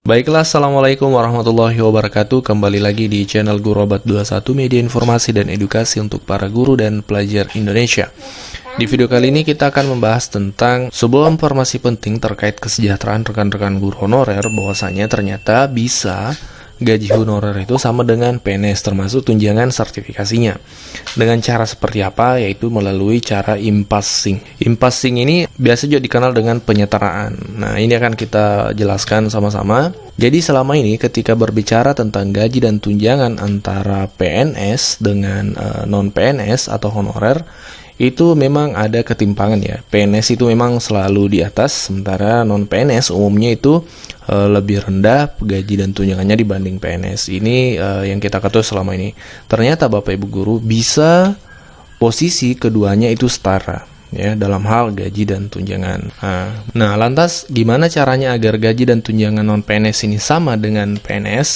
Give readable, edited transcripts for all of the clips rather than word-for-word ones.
Baiklah, Assalamualaikum warahmatullahi wabarakatuh. Kembali lagi di channel Guru Obat 21, media informasi dan edukasi untuk para guru dan pelajar Indonesia. Di video kali ini kita akan membahas tentang sebuah informasi penting terkait kesejahteraan rekan-rekan guru honorer, bahwasanya ternyata bisa gaji honorer itu sama dengan PNS, termasuk tunjangan sertifikasinya. Dengan cara seperti apa? Yaitu melalui cara impassing. Impassing ini biasa juga dikenal dengan penyetaraan. Nah, ini akan kita jelaskan sama-sama. Jadi selama ini ketika berbicara tentang gaji dan tunjangan antara PNS dengan non-PNS atau honorer, itu memang ada ketimpangan ya. PNS itu memang selalu di atas, sementara non-PNS umumnya itu lebih rendah gaji dan tunjangannya dibanding PNS. Ini yang kita ketahui selama ini. Ternyata Bapak Ibu guru bisa posisi keduanya itu setara ya dalam hal gaji dan tunjangan. Nah, lantas gimana caranya agar gaji dan tunjangan non-PNS ini sama dengan PNS?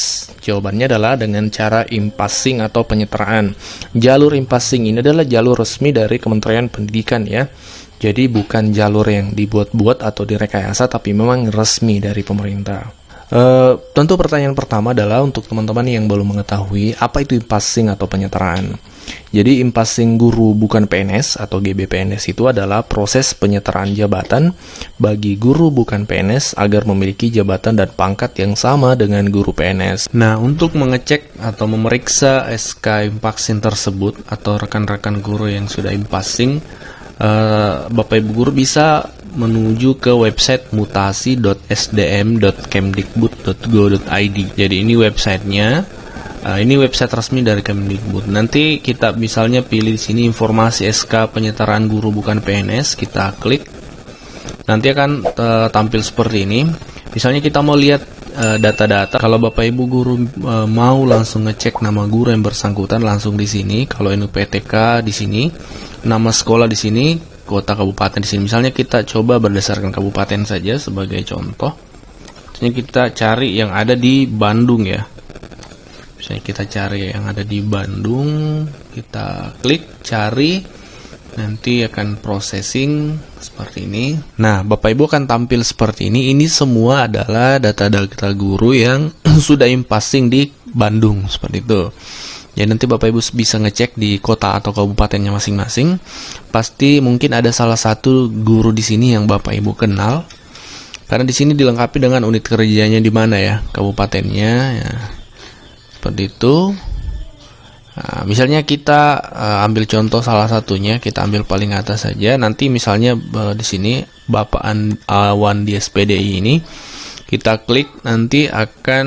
Jawabannya adalah dengan cara impassing atau penyetaraan. Jalur impassing ini adalah jalur resmi dari Kementerian Pendidikan ya. Jadi bukan jalur yang dibuat-buat atau direkayasa, tapi memang resmi dari pemerintah. Tentu pertanyaan pertama adalah untuk teman-teman yang belum mengetahui apa itu impassing atau penyetaraan. Jadi impassing guru bukan PNS atau GBPNS itu adalah proses penyetaraan jabatan bagi guru bukan PNS agar memiliki jabatan dan pangkat yang sama dengan guru PNS. Nah, untuk mengecek atau memeriksa SK impassing tersebut atau rekan-rekan guru yang sudah impassing, Bapak Ibu guru bisa menuju ke website mutasi.sdm.kemdikbud.go.id. Jadi ini websitenya. Ini website resmi dari Kemdikbud. Nanti kita misalnya pilih di sini informasi SK penyetaraan guru bukan PNS, kita klik. Nanti akan tampil seperti ini. Misalnya kita mau lihat data-data. Kalau Bapak Ibu guru mau langsung ngecek nama guru yang bersangkutan, langsung di sini. Kalau NUPTK di sini, nama sekolah di sini, kota kabupaten di sini. Misalnya kita coba berdasarkan kabupaten saja sebagai contoh. Misalnya kita cari yang ada di Bandung ya. Misalnya kita cari yang ada di Bandung, kita klik cari, nanti akan processing seperti ini. Nah, Bapak Ibu akan tampil seperti ini. Ini semua adalah data-data guru yang sudah impassing di Bandung, seperti itu. Ya, nanti Bapak Ibu bisa ngecek di kota atau kabupatennya masing-masing. Pasti mungkin ada salah satu guru di sini yang Bapak Ibu kenal. Karena di sini dilengkapi dengan unit kerjanya di mana ya, kabupatennya ya. Seperti itu. Nah, misalnya kita ambil contoh salah satunya, kita ambil paling atas saja. Nanti misalnya di sini Bapak Awan di SPDI ini, kita klik, nanti akan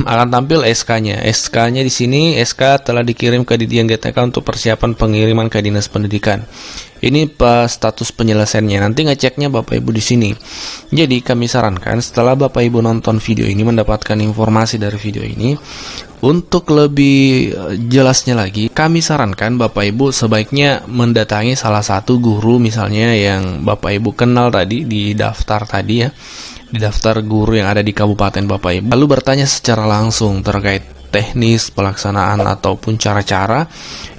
tampil SK-nya. SK-nya di sini, SK telah dikirim ke Ditjen GTK untuk persiapan pengiriman ke Dinas Pendidikan. Ini status penyelesaiannya. Nanti ngeceknya Bapak Ibu di sini. Jadi kami sarankan setelah Bapak Ibu nonton video ini, mendapatkan informasi dari video ini, untuk lebih jelasnya lagi, kami sarankan Bapak Ibu sebaiknya mendatangi salah satu guru misalnya yang Bapak Ibu kenal tadi di daftar tadi ya, di daftar guru yang ada di kabupaten Bapak Ibu. Lalu bertanya secara langsung terkait teknis pelaksanaan ataupun cara-cara.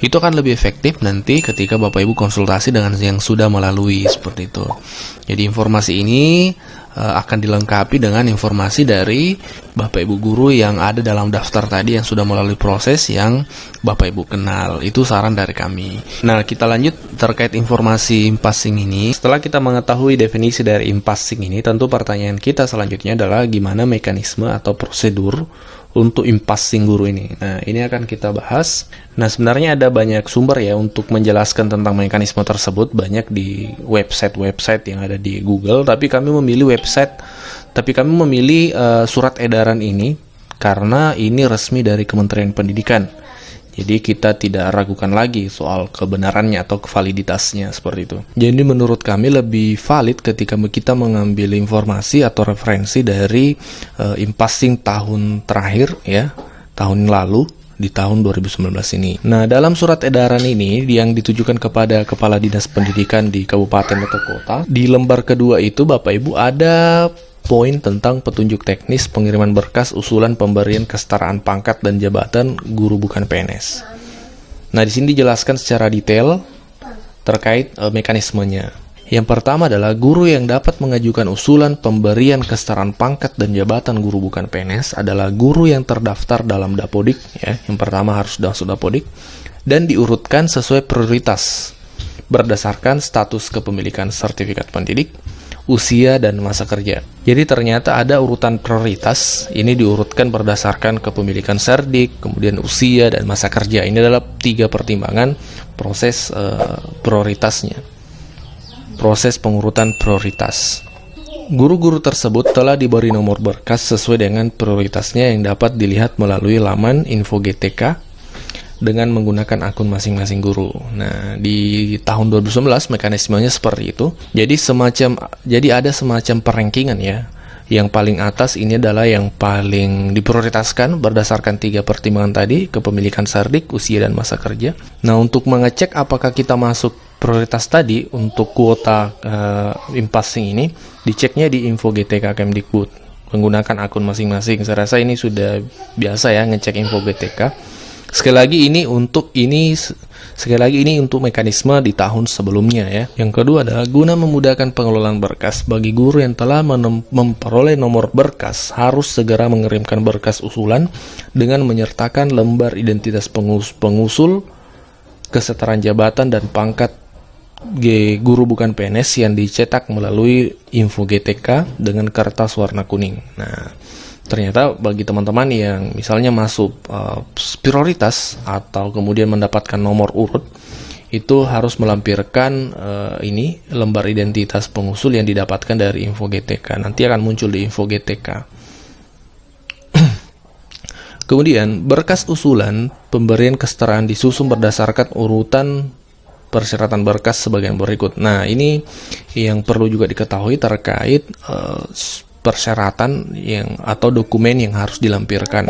Itu akan lebih efektif nanti ketika Bapak Ibu konsultasi dengan yang sudah melalui seperti itu. Jadi informasi ini akan dilengkapi dengan informasi dari Bapak Ibu guru yang ada dalam daftar tadi yang sudah melalui proses yang Bapak Ibu kenal. Itu saran dari kami. Nah, kita lanjut terkait informasi impassing ini. Setelah kita mengetahui definisi dari impassing ini, tentu pertanyaan kita selanjutnya adalah gimana mekanisme atau prosedur untuk impassing guru ini. Nah, ini akan kita bahas. Nah, sebenarnya ada banyak sumber ya untuk menjelaskan tentang mekanisme tersebut, banyak di website-website yang ada di Google, tapi kami memilih surat edaran ini karena ini resmi dari Kementerian Pendidikan. Jadi kita tidak ragukan lagi soal kebenarannya atau kevaliditasnya seperti itu. Jadi menurut kami lebih valid ketika kita mengambil informasi atau referensi dari impassing tahun terakhir ya, tahun lalu di tahun 2019 ini. Nah, dalam surat edaran ini yang ditujukan kepada Kepala Dinas Pendidikan di kabupaten atau kota, di lembar kedua itu Bapak Ibu ada poin tentang petunjuk teknis pengiriman berkas usulan pemberian kesetaraan pangkat dan jabatan guru bukan PNS. Nah, di sini dijelaskan secara detail terkait mekanismenya. Yang pertama adalah guru yang dapat mengajukan usulan pemberian kesetaraan pangkat dan jabatan guru bukan PNS adalah guru yang terdaftar dalam Dapodik, ya. Yang pertama harus masuk Dapodik dan diurutkan sesuai prioritas berdasarkan status kepemilikan sertifikat pendidik, usia, dan masa kerja. Jadi ternyata ada urutan prioritas, ini diurutkan berdasarkan kepemilikan serdik, kemudian usia, dan masa kerja. Ini adalah 3 pertimbangan proses prioritasnya. Proses pengurutan prioritas. Guru-guru tersebut telah diberi nomor berkas sesuai dengan prioritasnya yang dapat dilihat melalui laman info GTK dengan menggunakan akun masing-masing guru. Nah, di tahun 2019 mekanismenya seperti itu. Jadi ada semacam perankingan, ya. Yang paling atas ini adalah yang paling diprioritaskan berdasarkan 3 pertimbangan tadi, kepemilikan serdik, usia, dan masa kerja. Nah, untuk mengecek apakah kita masuk prioritas tadi untuk kuota impasing ini, diceknya di info GTK Kemdikbud menggunakan akun masing-masing. Saya rasa ini sudah biasa, ya, ngecek info GTK. Sekali lagi ini untuk mekanisme di tahun sebelumnya, ya. Yang kedua adalah guna memudahkan pengelolaan berkas bagi guru yang telah memperoleh nomor berkas harus segera mengirimkan berkas usulan dengan menyertakan lembar identitas pengusul, kesetaraan jabatan dan pangkat guru bukan PNS yang dicetak melalui info GTK dengan kertas warna kuning. Nah, ternyata bagi teman-teman yang misalnya masuk prioritas atau kemudian mendapatkan nomor urut, itu harus melampirkan ini lembar identitas pengusul yang didapatkan dari info GTK. Nanti akan muncul di info GTK. Kemudian berkas usulan pemberian kesetaraan disusun berdasarkan urutan persyaratan berkas sebagai berikut. Nah, ini yang perlu juga diketahui terkait persyaratan atau dokumen yang harus dilampirkan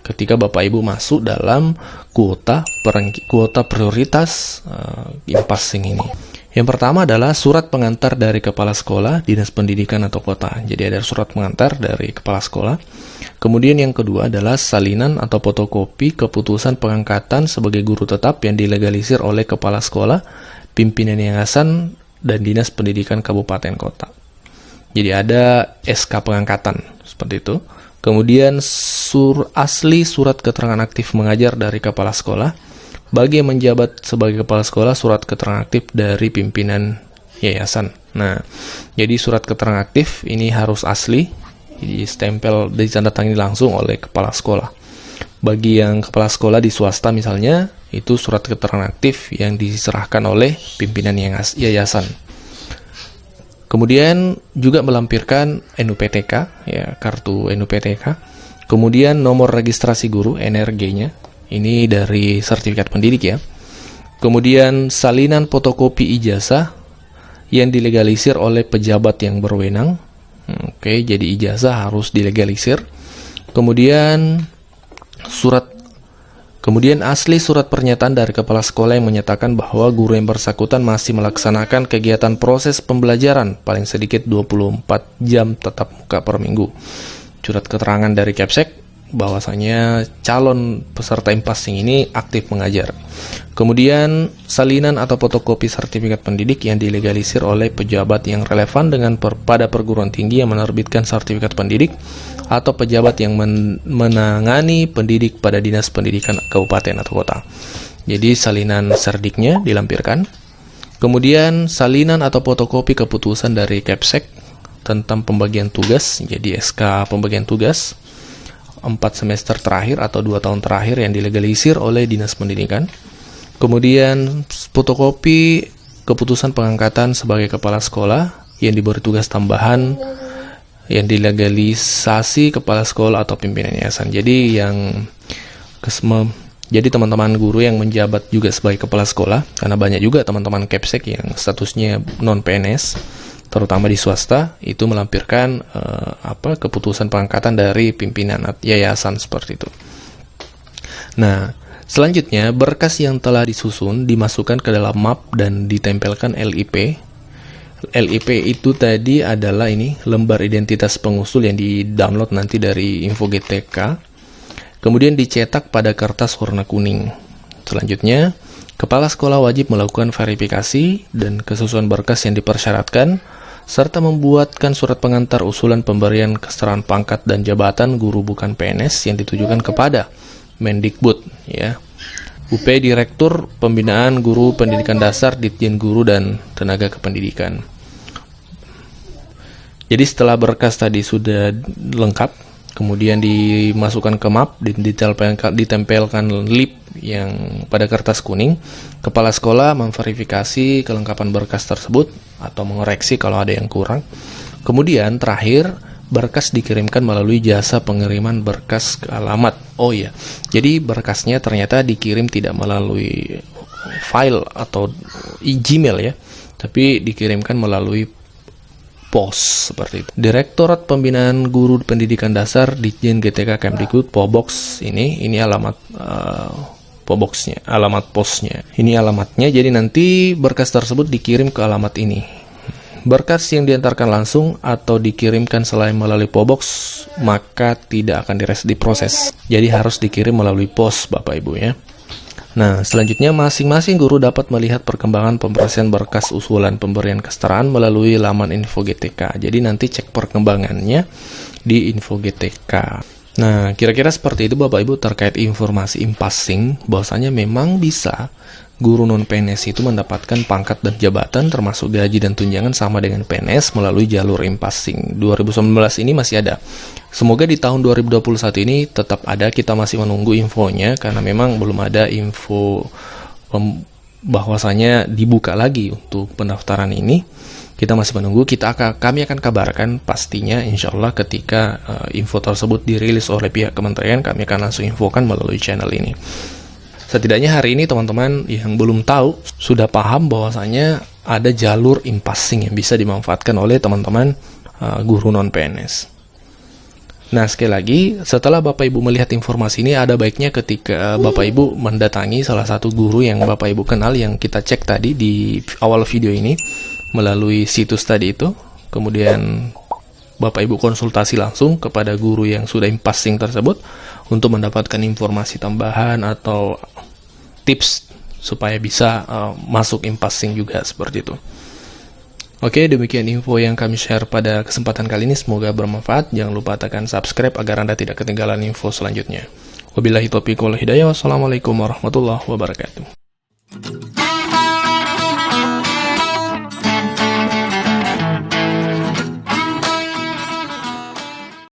ketika Bapak Ibu masuk dalam kuota prioritas impasing ini. Yang pertama adalah surat pengantar dari kepala sekolah, dinas pendidikan atau kota. Jadi ada surat pengantar dari kepala sekolah. Kemudian yang kedua adalah salinan atau fotokopi keputusan pengangkatan sebagai guru tetap yang dilegalisir oleh kepala sekolah, pimpinan yayasan, dan dinas pendidikan kabupaten kota. Jadi ada SK pengangkatan seperti itu. Kemudian asli surat keterangan aktif mengajar dari kepala sekolah. Bagi yang menjabat sebagai kepala sekolah, surat keterangan aktif dari pimpinan yayasan. Nah, jadi surat keterangan aktif ini harus asli, jadi stempel ditandatangani langsung oleh kepala sekolah. Bagi yang kepala sekolah di swasta misalnya, itu surat keterangan aktif yang diserahkan oleh pimpinan yayasan. Kemudian juga melampirkan NUPTK, ya, kartu NUPTK. Kemudian nomor registrasi guru, NRG-nya. Ini dari sertifikat pendidik, ya. Kemudian salinan fotokopi ijazah yang dilegalisir oleh pejabat yang berwenang. Oke, jadi ijazah harus dilegalisir. Kemudian asli surat pernyataan dari kepala sekolah yang menyatakan bahwa guru yang bersangkutan masih melaksanakan kegiatan proses pembelajaran paling sedikit 24 jam tatap muka per minggu. Surat keterangan dari Kepsek bahwasanya calon peserta impasing ini aktif mengajar. Kemudian salinan atau fotokopi sertifikat pendidik yang dilegalisir oleh pejabat yang relevan dengan pada perguruan tinggi yang menerbitkan sertifikat pendidik atau pejabat yang menangani pendidik pada dinas pendidikan kabupaten atau kota. Jadi salinan serdiknya dilampirkan. Kemudian salinan atau fotokopi keputusan dari Kepsek tentang pembagian tugas, jadi SK pembagian tugas 4 semester terakhir atau 2 tahun terakhir yang dilegalisir oleh dinas pendidikan. Kemudian fotokopi keputusan pengangkatan sebagai kepala sekolah yang diberi tugas tambahan yang dilegalisasi kepala sekolah atau pimpinan yayasan. Jadi jadi teman-teman guru yang menjabat juga sebagai kepala sekolah, karena banyak juga teman-teman Kepsek yang statusnya non PNS, terutama di swasta, itu melampirkan keputusan pengangkatan dari pimpinan yayasan seperti itu. Nah, selanjutnya berkas yang telah disusun dimasukkan ke dalam map dan ditempelkan LIP. LIP itu tadi adalah ini lembar identitas pengusul yang di-download nanti dari info GTK. Kemudian dicetak pada kertas warna kuning. Selanjutnya, Kepala sekolah wajib melakukan verifikasi dan kesesuaian berkas yang dipersyaratkan, serta membuatkan surat pengantar usulan pemberian kesetaraan pangkat dan jabatan guru bukan PNS yang ditujukan kepada Mendikbud, ya. UP Direktur Pembinaan Guru Pendidikan Dasar, Ditjen Guru dan Tenaga Kependidikan. Jadi setelah berkas tadi sudah lengkap, kemudian dimasukkan ke map, ditempelkan lip yang pada kertas kuning, kepala sekolah memverifikasi kelengkapan berkas tersebut atau mengoreksi kalau ada yang kurang. Kemudian terakhir, berkas dikirimkan melalui jasa pengiriman berkas ke alamat. Oh iya, jadi berkasnya ternyata dikirim tidak melalui file atau Gmail ya, tapi dikirimkan melalui pos seperti itu. Direktorat Pembinaan Guru Pendidikan Dasar, Ditjen GTK Kemdikbud, PO Box ini alamat PO Box-nya, alamat posnya. Ini alamatnya, jadi nanti berkas tersebut dikirim ke alamat ini. Berkas yang diantarkan langsung atau dikirimkan selain melalui PO Box, maka tidak akan diproses. Jadi harus dikirim melalui pos, Bapak Ibu ya. Nah, selanjutnya masing-masing guru dapat melihat perkembangan pemrosesan berkas usulan pemberian kesetaraan melalui laman Info GTK. Jadi nanti cek perkembangannya di Info GTK. Nah, kira-kira seperti itu Bapak Ibu terkait informasi impassing, bahwasanya memang bisa guru non-PNS itu mendapatkan pangkat dan jabatan termasuk gaji dan tunjangan sama dengan PNS melalui jalur impassing. 2019 ini masih ada. Semoga di tahun 2021 ini tetap ada, kita masih menunggu infonya karena memang belum ada info bahwasanya dibuka lagi untuk pendaftaran ini. Kita masih menunggu, kami akan kabarkan pastinya insya Allah ketika info tersebut dirilis oleh pihak kementerian, kami akan langsung infokan melalui channel ini. Setidaknya hari ini teman-teman yang belum tahu sudah paham bahwasanya ada jalur impassing yang bisa dimanfaatkan oleh teman-teman guru non-PNS. Nah, sekali lagi, setelah Bapak Ibu melihat informasi ini, ada baiknya ketika Bapak Ibu mendatangi salah satu guru yang Bapak Ibu kenal, yang kita cek tadi di awal video ini, melalui situs tadi itu, kemudian Bapak Ibu konsultasi langsung kepada guru yang sudah impassing tersebut, untuk mendapatkan informasi tambahan atau tips supaya bisa masuk impassing juga seperti itu. Oke, demikian info yang kami share pada kesempatan kali ini, semoga bermanfaat. Jangan lupa tekan subscribe agar Anda tidak ketinggalan info selanjutnya. Wabillahi taufiq wal hidayah. Wassalamualaikum warahmatullahi wabarakatuh.